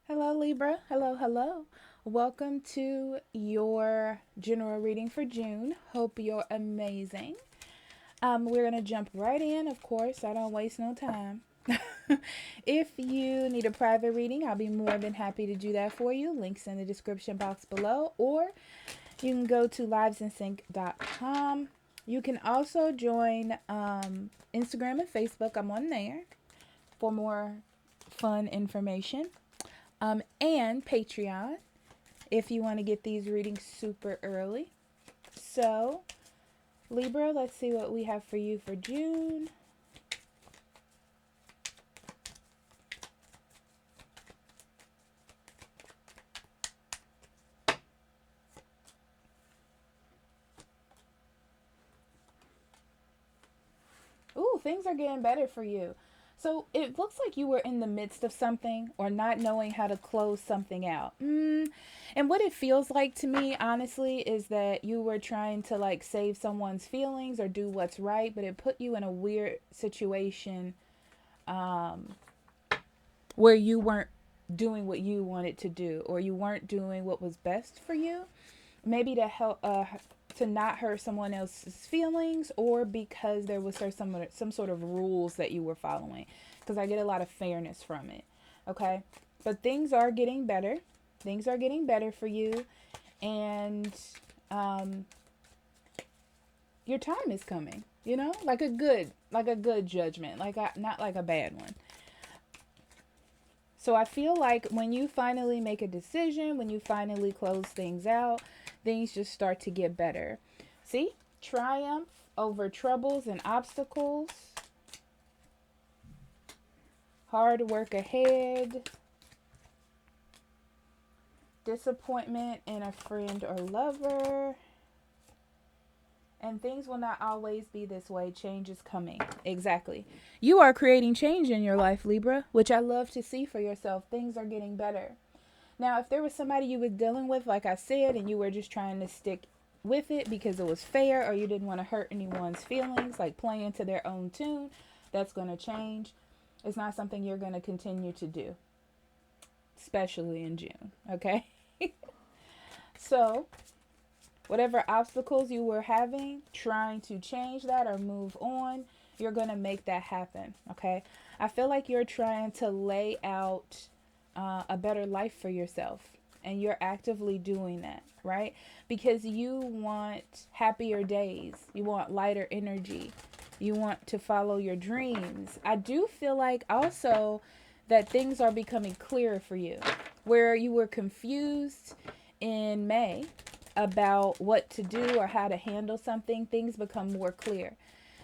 Hello, Libra. Hello, hello. Welcome to your general reading for June. Hope you're amazing. We're going to jump right in, of course. I don't waste no time. If you need a private reading, I'll be more than happy to do that for you. Links in the description box below, or you can go to livesandSync.com. You can also join Instagram and Facebook. I'm on there for more fun information. And Patreon if you want to get these readings super early. So, Libra, let's see what we have for you for June. Ooh, things are getting better for you. So it looks like you were in the midst of something or not knowing how to close something out. And what it feels like to me, honestly, is that you were trying to like save someone's feelings or do what's right, but it put you in a weird situation um, where you weren't doing what you wanted to do, or you weren't doing what was best for you. Maybe to help to not hurt someone else's feelings, or because there was some sort of rules that you were following, because I get a lot of fairness from it. Okay, but things are getting better. Things are getting better for you, and um, your time is coming. You know, like a good judgment, not like a bad one. So I feel like when you finally make a decision, when you finally close things out, things just start to get better. See? Triumph over troubles and obstacles. Hard work ahead. Disappointment in a friend or lover. And things will not always be this way. Change is coming. Exactly. You are creating change in your life, Libra, which I love to see for yourself. Things are getting better. Now, if there was somebody you were dealing with, like I said, and you were just trying to stick with it because it was fair, or you didn't want to hurt anyone's feelings, like playing to their own tune, that's going to change. It's not something you're going to continue to do, especially in June, okay? So, whatever obstacles you were having, trying to change that or move on, you're going to make that happen, okay? I feel like you're trying to lay out a better life for yourself, and you're actively doing that, right? Because you want happier days, you want lighter energy, you want to follow your dreams. I do feel like also that things are becoming clearer for you, where you were confused in May about what to do or how to handle something. Things become more clear,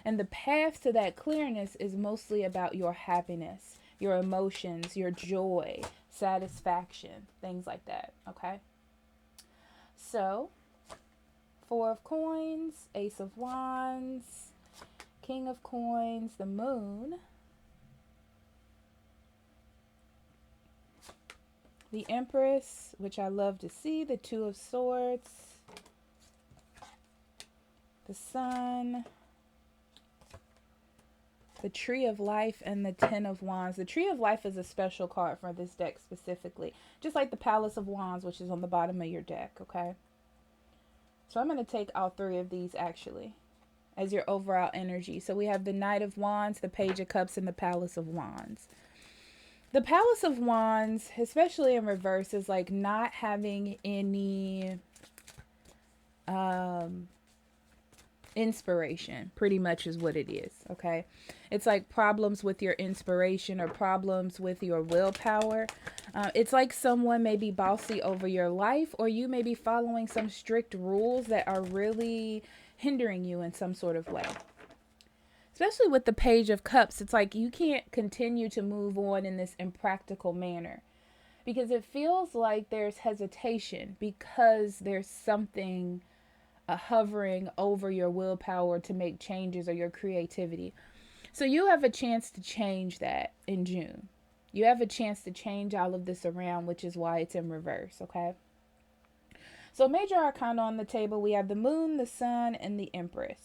and the path to that clearness is mostly about your happiness, your emotions, your joy, satisfaction, things like that. Okay. So, Four of Coins, Ace of Wands, King of Coins, the Moon, the Empress, which I love to see, the Two of Swords, the Sun, the Tree of Life, and the Ten of Wands. The Tree of Life is a special card for this deck specifically, just like the Palace of Wands, which is on the bottom of your deck, okay? So I'm going to take all three of these actually as your overall energy. So we have the Knight of Wands, the Page of Cups, and the Palace of Wands. The Palace of Wands, especially in reverse, is like not having any inspiration, pretty much is what it is, okay? It's like problems with your inspiration or problems with your willpower. It's like someone may be bossy over your life, or you may be following some strict rules that are really hindering you in some sort of way. Especially with the Page of Cups, it's like you can't continue to move on in this impractical manner, because it feels like there's hesitation, because there's something hovering over your willpower to make changes or your creativity. So you have a chance to change that in June. You have a chance to change all of this around, which is why it's in reverse, okay? So major arcana on the table, we have the Moon, the Sun, and the Empress.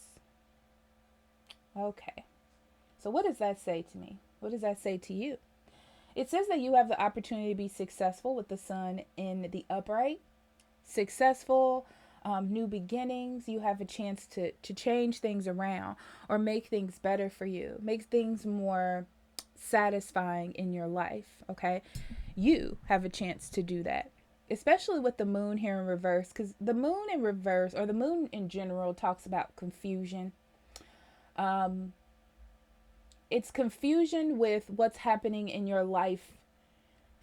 Okay. So what does that say to me? What does that say to you? It says that you have the opportunity to be successful with the sun in the upright. Successful, new beginnings. You have a chance to change things around or make things better for you, make things more satisfying in your life. Okay. You have a chance to do that, especially with the moon here in reverse, because the moon in reverse, or the moon in general, talks about confusion. Um, it's confusion with what's happening in your life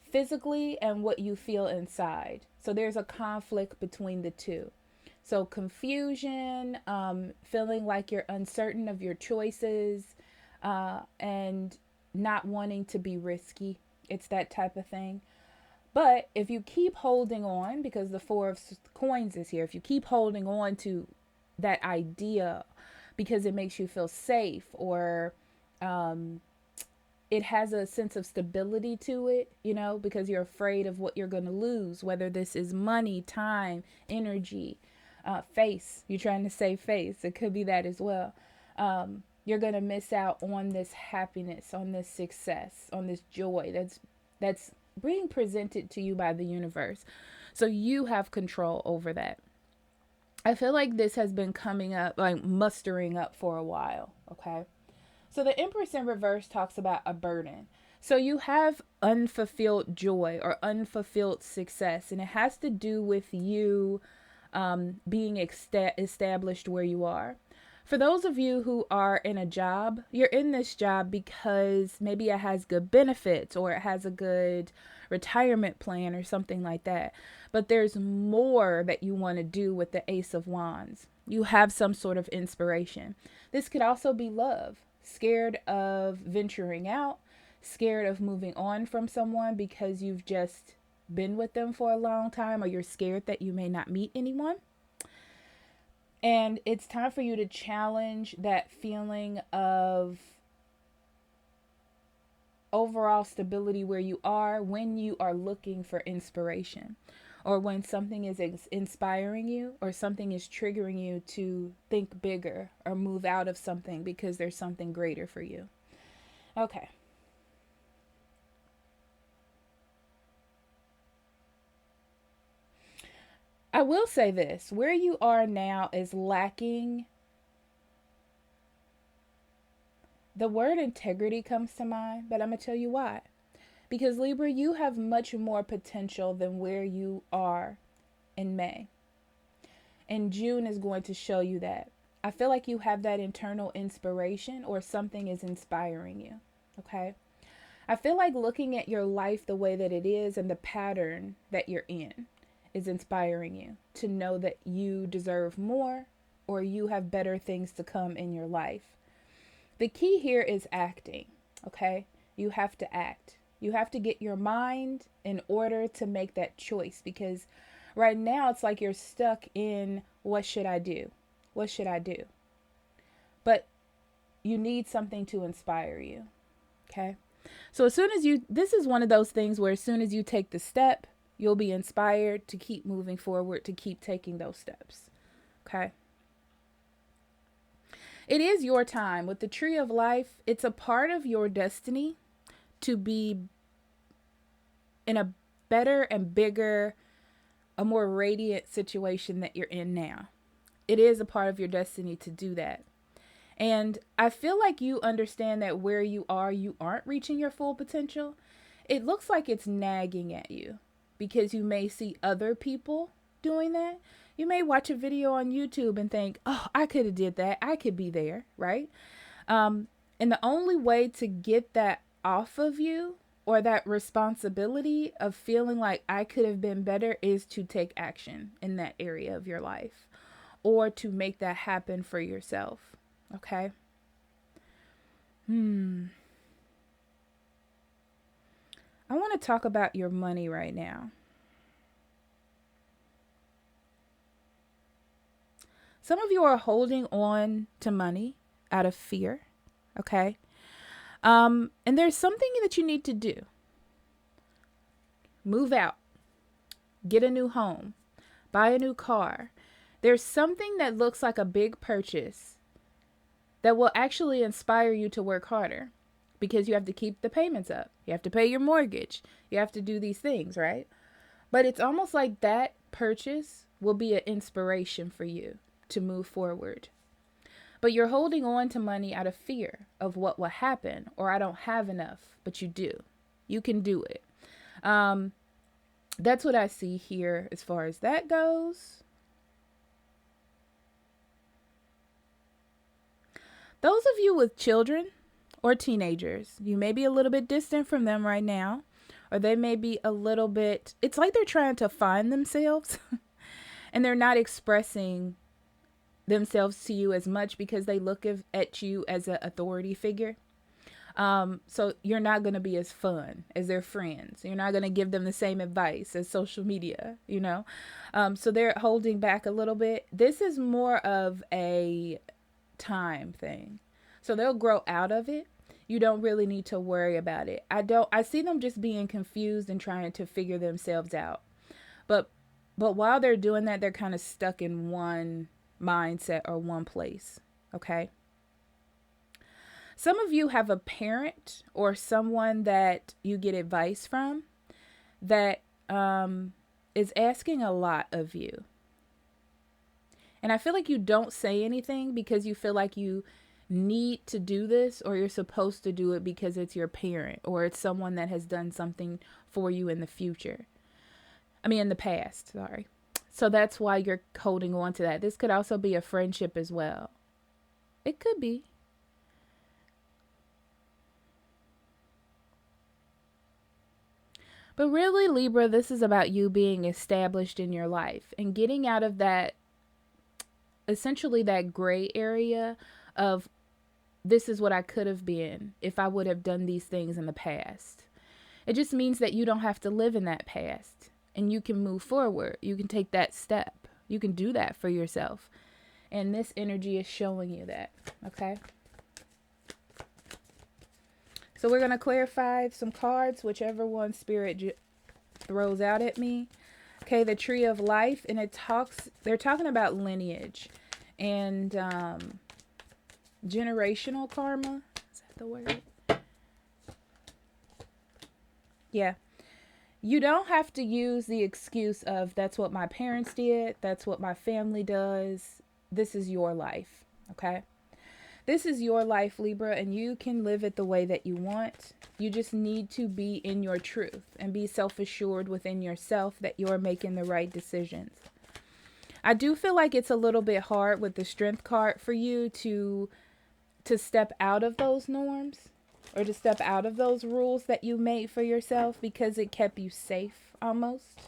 physically and what you feel inside. So there's a conflict between the two. So confusion, feeling like you're uncertain of your choices, and not wanting to be risky. It's that type of thing. But if you keep holding on, because the Four of Coins is here, if you keep holding on to that idea because it makes you feel safe, or um, it has a sense of stability to it, because you're afraid of what you're going to lose, whether this is money, time, energy, face. You're trying to save face. It could be that as well. You're going to miss out on this happiness, on this success, on this joy that's being presented to you by the universe. So you have control over that. I feel like this has been coming up, like mustering up for a while. Okay. So the Empress in reverse talks about a burden. So you have unfulfilled joy or unfulfilled success, and it has to do with you being established where you are. For those of you who are in a job, you're in this job because maybe it has good benefits or it has a good retirement plan or something like that. But there's more that you want to do with the Ace of Wands. You have some sort of inspiration. This could also be love. Scared of venturing out, scared of moving on from someone because you've just been with them for a long time, or you're scared that you may not meet anyone. And it's time for you to challenge that feeling of overall stability where you are when you are looking for inspiration, or when something is inspiring you, or something is triggering you to think bigger or move out of something because there's something greater for you. Okay. I will say this, where you are now is lacking. The word integrity comes to mind, but I'm going to tell you why. Because Libra, you have much more potential than where you are in May. And June is going to show you that. I feel like you have that internal inspiration, or something is inspiring you. Okay? I feel like looking at your life the way that it is and the pattern that you're in is inspiring you to know that you deserve more, or you have better things to come in your life. The key here is acting. Okay? You have to act. You have to get your mind in order to make that choice, because right now it's like you're stuck in, what should I do? What should I do? But you need something to inspire you. Okay? So this is one of those things where as soon as you take the step, you'll be inspired to keep moving forward, to keep taking those steps. Okay? It is your time. With the Tree of Life, it's a part of your destiny to be in a better and bigger, a more radiant situation that you're in now. It is a part of your destiny to do that. And I feel like you understand that where you aren't reaching your full potential. It looks like it's nagging at you because you may see other people doing that. You may watch a video on YouTube and think, oh, I could have did that. I could be there, right? And the only way to get that off of you, or that responsibility of feeling like I could have been better, is to take action in that area of your life, or to make that happen for yourself. Okay? I want to talk about your money right now. Some of you are holding on to money out of fear. Okay? And there's something that you need to do. Move out. Get a new home. Buy a new car. There's something that looks like a big purchase that will actually inspire you to work harder. because you have to keep the payments up. You have to pay your mortgage. You have to do these things, right? But it's almost like that purchase will be an inspiration for you to move forward. But you're holding on to money out of fear of what will happen, or I don't have enough, but you do. You can do it. That's what I see here as far as that goes. Those of you with children or teenagers, you may be a little bit distant from them right now, or they may be a little bit, it's like they're trying to find themselves and they're not expressing themselves to you as much because they look at you as an authority figure. So you're not going to be as fun as their friends. You're not going to give them the same advice as social media, you know? So they're holding back a little bit. This is more of a time thing. So they'll grow out of it. You don't really need to worry about it. I see them just being confused and trying to figure themselves out. But while they're doing that, they're kind of stuck in one mindset or one place. Okay. Some of you have a parent or someone that you get advice from that is asking a lot of you. And I feel like you don't say anything because you feel like you need to do this, or you're supposed to do it because it's your parent or it's someone that has done something for you in the future. In the past, sorry. So that's why you're holding on to that. This could also be a friendship as well. It could be. But really, Libra, this is about you being established in your life and getting out of that, essentially that gray area of this is what I could have been if I would have done these things in the past. It just means that you don't have to live in that past and you can move forward. You can take that step. You can do that for yourself. And this energy is showing you that. Okay. So we're going to clarify some cards, whichever one Spirit throws out at me. Okay, the Tree of Life, and they're talking about lineage and generational karma. Is that the word? Yeah. You don't have to use the excuse of that's what my parents did, that's what my family does. This is your life, okay? This is your life, Libra, and you can live it the way that you want. You just need to be in your truth and be self-assured within yourself that you're making the right decisions. I do feel like it's a little bit hard with the Strength card for you to step out of those norms or to step out of those rules that you made for yourself because it kept you safe almost.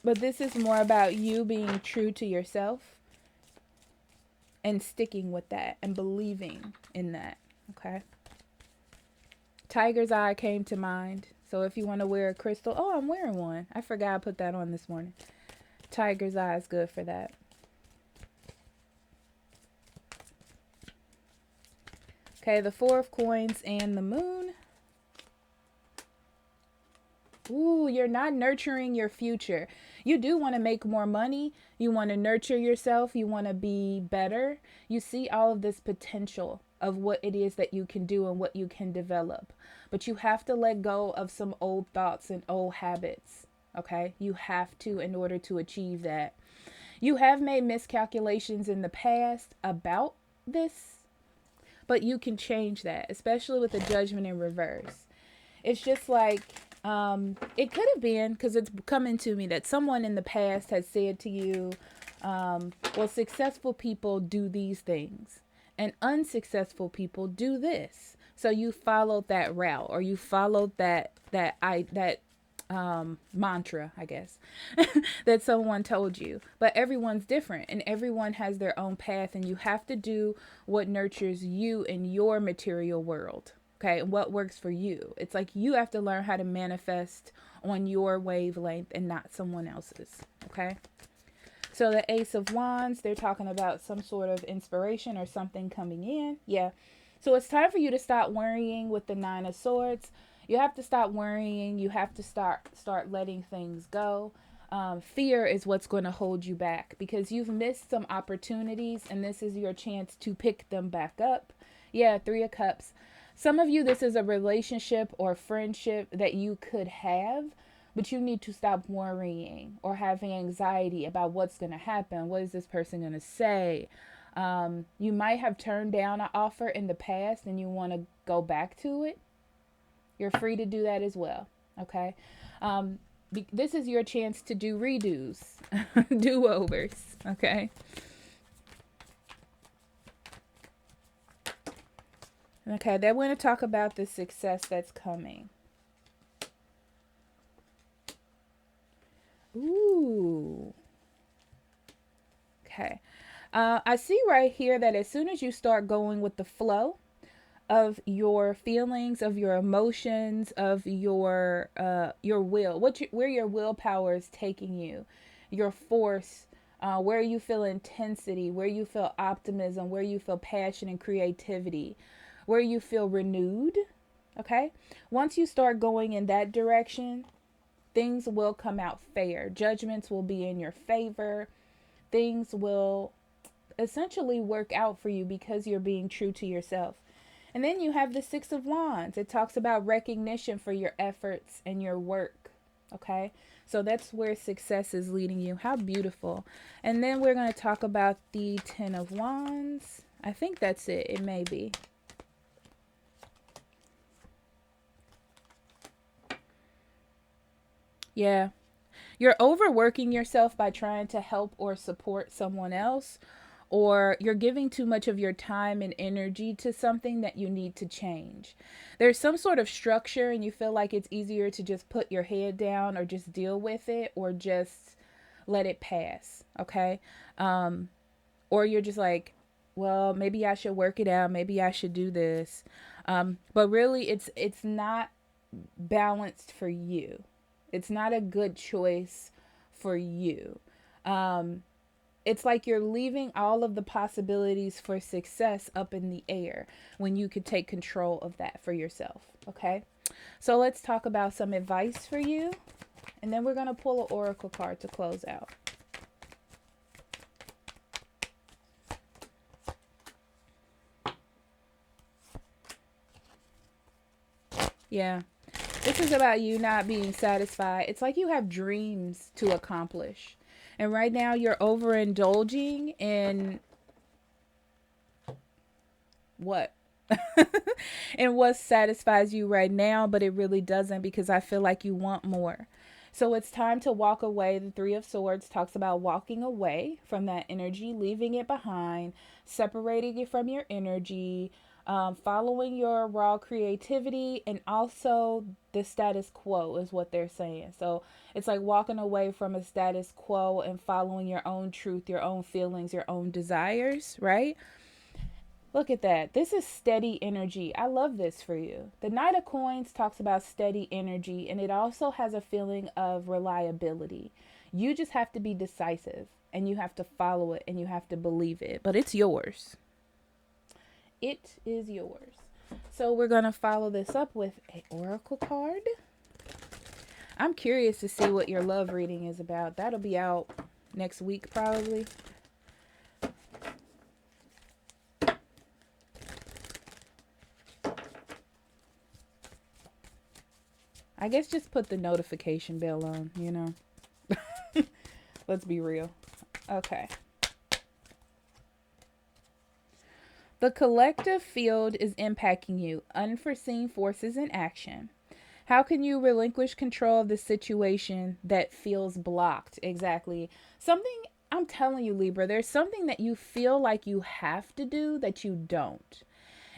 But this is more about you being true to yourself and sticking with that and believing in that, okay? Tiger's Eye came to mind. So if you want to wear a crystal, oh, I'm wearing one. I forgot I put that on this morning. Tiger's Eye is good for that. Okay, the Four of Coins and the Moon. Ooh, you're not nurturing your future. You do want to make more money. You want to nurture yourself. You want to be better. You see all of this potential of what it is that you can do and what you can develop. But you have to let go of some old thoughts and old habits. Okay? You have to in order to achieve that. You have made miscalculations in the past about this, but you can change that, especially with the Judgment in reverse. It's just like, it could have been, because it's coming to me, that someone in the past has said to you, well, successful people do these things and unsuccessful people do this. So you followed that route, or you followed that mantra, I guess, that someone told you. But everyone's different and everyone has their own path, and you have to do what nurtures you in your material world. Okay, and what works for you. It's like you have to learn how to manifest on your wavelength and not someone else's. Okay, so the Ace of Wands, they're talking about some sort of inspiration or something coming in. Yeah, so it's time for you to stop worrying with the Nine of Swords. You have to stop worrying. You have to start letting things go. Fear is what's going to hold you back because you've missed some opportunities, and this is your chance to pick them back up. Yeah, Three of Cups. Some of you, this is a relationship or friendship that you could have, but you need to stop worrying or having anxiety about what's going to happen. What is this person going to say? You might have turned down an offer in the past and you want to go back to it. You're free to do that as well. Okay. This is your chance to do redos, do overs. Okay. Okay, then we're going to talk about the success that's coming. Ooh. Okay. I see right here that as soon as you start going with the flow of your feelings, of your emotions, of your will, where your willpower is taking you, your force, where you feel intensity, where you feel optimism, where you feel passion and creativity, where you feel renewed. Okay, once you start going in that direction, things will come out fair. Judgments will be in your favor. Things will essentially work out for you because you're being true to yourself. And then you have the Six of Wands. It talks about recognition for your efforts and your work. Okay? So that's where success is leading you. How beautiful. And then we're going to talk about the Ten of Wands. I think that's it. It may be. Yeah. You're overworking yourself by trying to help or support someone else, or you're giving too much of your time and energy to something that you need to change. There's some sort of structure and you feel like it's easier to just put your head down or just deal with it or just let it pass, okay? Or you're just like, well, maybe I should work it out, maybe I should do this. But really it's not balanced for you. It's not a good choice for you. It's like you're leaving all of the possibilities for success up in the air when you could take control of that for yourself. Okay. So let's talk about some advice for you. And then we're going to pull an oracle card to close out. Yeah. This is about you not being satisfied. It's like you have dreams to accomplish. And right now you're overindulging in what? And what satisfies you right now, but it really doesn't, because I feel like you want more. So it's time to walk away. The Three of Swords talks about walking away from that energy, leaving it behind, separating it from your energy, following your raw creativity, and also the status quo is what they're saying. So it's like walking away from a status quo and following your own truth, your own feelings, your own desires, right? Look at that. This is steady energy. I love this for you. The Knight of Coins talks about steady energy, and it also has a feeling of reliability. You just have to be decisive, and you have to follow it, and you have to believe it. But it's yours. It is yours. So we're going to follow this up with an oracle card. I'm curious to see what your love reading is about. That'll be out next week probably. I guess just put the notification bell on, you know. Let's be real. Okay. The collective field is impacting you. Unforeseen forces in action. How can you relinquish control of the situation that feels blocked? Exactly. Something, I'm telling you, Libra, there's something that you feel like you have to do that you don't.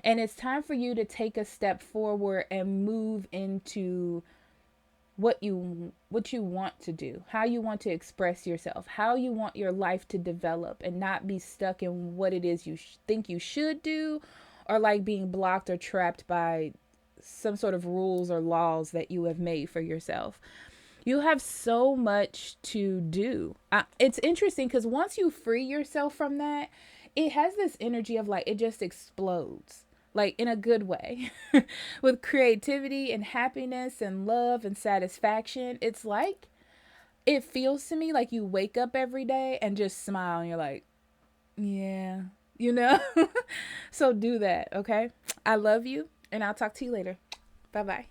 And it's time for you to take a step forward and move into what you want to do, how you want to express yourself, how you want your life to develop, and not be stuck in what it is you think you should do, or like being blocked or trapped by some sort of rules or laws that you have made for yourself. You have so much to do. It's interesting because once you free yourself from that, it has this energy of like it just explodes, like in a good way, with creativity and happiness and love and satisfaction. It's like, it feels to me like you wake up every day and just smile and you're like, yeah, you know? So do that, okay? I love you, and I'll talk to you later. Bye-bye.